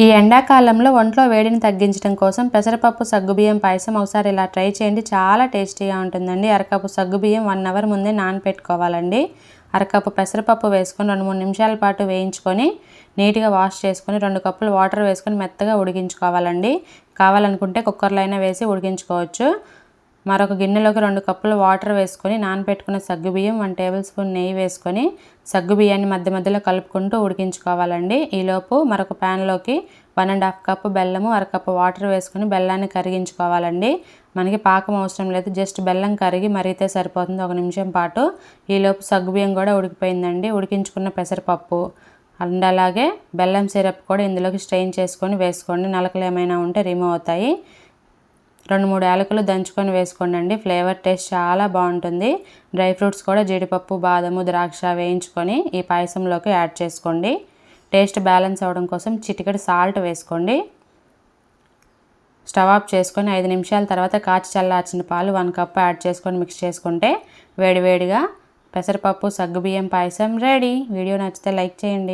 ఈ ఎండాకాలంలో ఒంట్లో వేడిని తగ్గించడం కోసం పెసరపప్పు సగ్గుబియ్యం పాయసం ఒకసారి ఇలా ట్రై చేయండి. చాలా టేస్టీగా ఉంటుందండి. అరకప్పు సగ్గుబియ్యం 1 అవర్ ముందే నానపెట్టుకోవాలండి. అరకప్పు పెసరపప్పు వేసుకొని 2-3 నిమిషాల పాటు వేయించుకొని నీట్గా వాష్ చేసుకొని 2 కప్పులు వాటర్ వేసుకొని మెత్తగా ఉడికించుకోవాలండి. కావాలనుకుంటే కుక్కర్లో అయినా వేసి ఉడికించుకోవచ్చు. మరొక గిన్నెలోకి 2 కప్పులు వాటర్ వేసుకొని నానపెట్టుకున్న సగ్గుబియ్యం 1 టేబుల్ స్పూన్ నెయ్యి వేసుకొని సగ్గుబియ్యాన్ని మధ్య మధ్యలో కలుపుకుంటూ ఉడికించుకోవాలండి. ఈలోపు మరొక ప్యాన్లోకి 1½ కప్పు బెల్లము, అరకప్పు వాటర్ వేసుకొని బెల్లాన్ని కరిగించుకోవాలండి. మనకి పాకం అవసరం లేదు, జస్ట్ బెల్లం కరిగి మరిగితే సరిపోతుంది 1 నిమిషం పాటు. ఈలోపు సగ్గుబియ్యం కూడా ఉడికిపోయిందండి. ఉడికించుకున్న పెసరపప్పు అండ్ అలాగే బెల్లం సిరప్ కూడా ఇందులోకి స్ట్రెయిన్ చేసుకొని వేసుకోండి. నలకలు ఏమైనా ఉంటే రిమూవ్ అవుతాయి. 2-3 యాలకులు దంచుకొని వేసుకోండి. ఫ్లేవర్ టేస్ట్ చాలా బాగుంటుంది. డ్రై ఫ్రూట్స్ కూడా జీడిపప్పు, బాదము, ద్రాక్ష వేయించుకొని ఈ పాయసంలోకి యాడ్ చేసుకోండి. టేస్ట్ బ్యాలెన్స్ అవ్వడం కోసం చిటికెడు సాల్ట్ వేసుకోండి. స్టవ్ ఆఫ్ చేసుకొని 5 నిమిషాల తర్వాత కాచి చల్లార్చిన పాలు 1 కప్ యాడ్ చేసుకొని మిక్స్ చేసుకుంటే వేడివేడిగా పెసరపప్పు సగ్గుబియ్యం పాయసం రెడీ. వీడియో నచ్చితే లైక్ చేయండి.